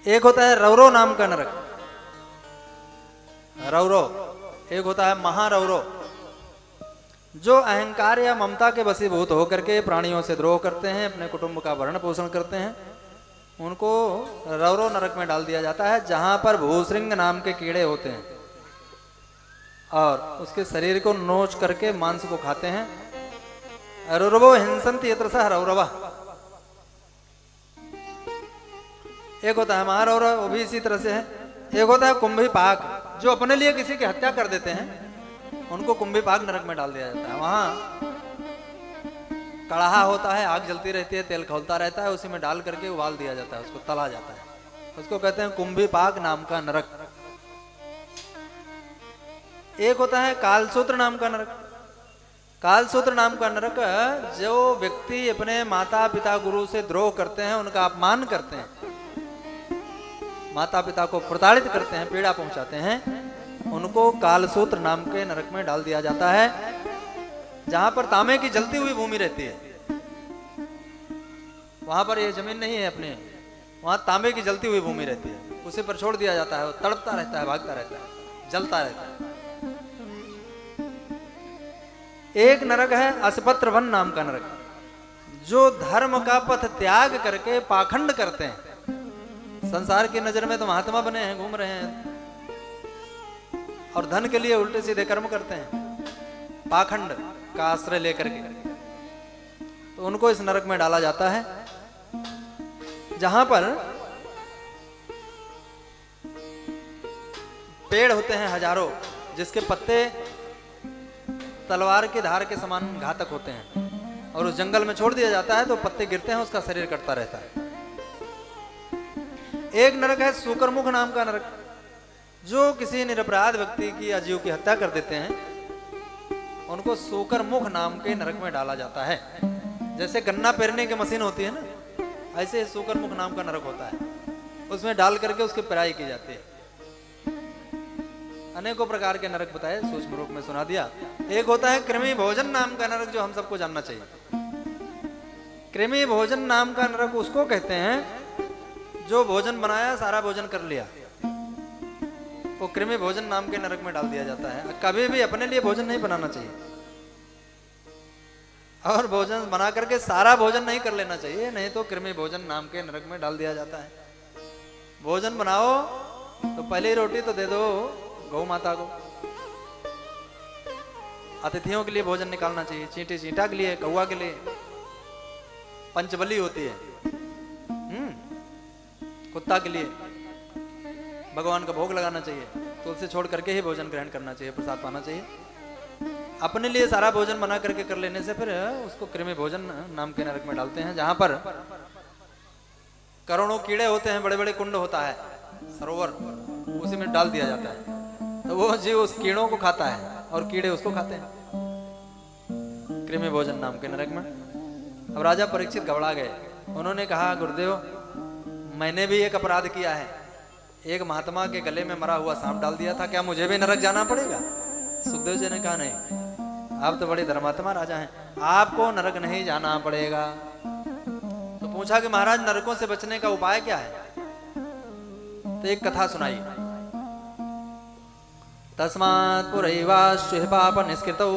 एक होता है रौरव नाम का नरक, रौरव। एक होता है महारौरव, जो अहंकार या ममता के वशीभूत होकर के प्राणियों से द्रोह करते हैं, अपने कुटुंब का भरण पोषण करते हैं, उनको रौरव नरक में डाल दिया जाता है, जहां पर भूसृंग नाम के कीड़े होते हैं और उसके शरीर को नोच करके मांस को खाते हैं। रौरवो हिंसन्ति यत्र सः रौरवः। एक होता है महारौरव, वो भी इसी तरह से है। एक होता है कुंभीपाक, जो अपने लिए किसी की हत्या कर देते हैं, उनको कुंभीपाक नरक में डाल दिया जाता है। वहां कड़ाहा होता है, आग जलती रहती है, तेल खौलता रहता है, उसी में डाल करके उबाल दिया जाता है, उसको तला जाता है, उसको कहते हैं कुंभीपाक नाम का नरक। एक होता है कालसूत्र नाम का नरक। कालसूत्र नाम का नरक, जो व्यक्ति अपने माता पिता गुरु से द्रोह करते हैं, उनका अपमान करते हैं, माता पिता को प्रताड़ित करते हैं, पीड़ा पहुंचाते हैं, उनको कालसूत्र नाम के नरक में डाल दिया जाता है, जहां पर तांबे की जलती हुई भूमि रहती है। वहां पर ये जमीन नहीं है अपने, वहां तांबे की जलती हुई भूमि रहती है, उसी पर छोड़ दिया जाता है, वो तड़पता रहता है, भागता रहता है, जलता रहता है। एक नरक है अस्पत्र वन नाम का नरक, जो धर्म का पथ त्याग करके पाखंड करते हैं। संसार की नजर में तो महात्मा बने हैं, घूम रहे हैं, और धन के लिए उल्टे सीधे कर्म करते हैं, पाखंड का आश्रय लेकर के, तो उनको इस नरक में डाला जाता है, जहां पर पेड़ होते हैं हजारों, जिसके पत्ते तलवार की धार के समान घातक होते हैं, और उस जंगल में छोड़ दिया जाता है तो पत्ते गिरते हैं, उसका शरीर कटता रहता है। एक नरक है सूकरमुख नाम का नरक, जो किसी निरपराध व्यक्ति की या जीव की हत्या कर देते हैं, उनको सूकरमुख नाम के नरक में डाला जाता है। जैसे गन्ना पेरने की मशीन होती है ना, ऐसे सूकरमुख नाम का नरक होता है, उसमें डाल करके उसकी पेराई की जाती है। अनेकों प्रकार के नरक बताए, सूक्ष्म रूप में सुना दिया। एक होता है कृमि भोजन नाम का नरक, जो हम सबको जानना चाहिए। कृमि भोजन नाम का नरक उसको कहते हैं जो भोजन बनाया, सारा भोजन कर लिया, वो कृमि भोजन नाम के नरक में डाल दिया जाता है। कभी भी अपने लिए भोजन नहीं बनाना चाहिए, और भोजन बना करके सारा भोजन नहीं कर लेना चाहिए, नहीं तो कृमि भोजन नाम के नरक में डाल दिया जाता है। भोजन बनाओ तो पहली रोटी तो दे दो गौ माता को, अतिथियों के लिए भोजन निकालना चाहिए, चींटी चींटा के लिए, कौवा के लिए, पंचबली होती है, कुत्ता के लिए, भगवान का भोग लगाना चाहिए, तुलसी छोड़ करके ही भोजन ग्रहण करना चाहिए, प्रसाद पाना चाहिए। अपने लिए सारा भोजन बना करके कर लेने से फिर उसको कृमि भोजन नाम के नरक में डालते हैं, जहां पर करोड़ों कीड़े होते हैं, बड़े बड़े कुंड होता है, सरोवर, उसी में डाल दिया जाता है, तो वो जीव उस कीड़ों को खाता है और कीड़े उसको खाते हैं, कृमि भोजन नाम के नरक में। अब राजा परीक्षित घबरा गए, उन्होंने कहा गुरुदेव, मैंने भी एक अपराध किया है, एक महात्मा के गले में मरा हुआ सांप डाल दिया था, क्या मुझे भी नरक जाना पड़ेगा? सुखदेव जी ने कहा नहीं, आप तो बड़े धर्मात्मा राजा हैं, आपको नरक नहीं जाना पड़ेगा। तो पूछा कि महाराज नरकों से बचने का उपाय क्या है? तो एक कथा सुनाई। तस्मात् पुरैवाश्चुः पाप निष्कृतौ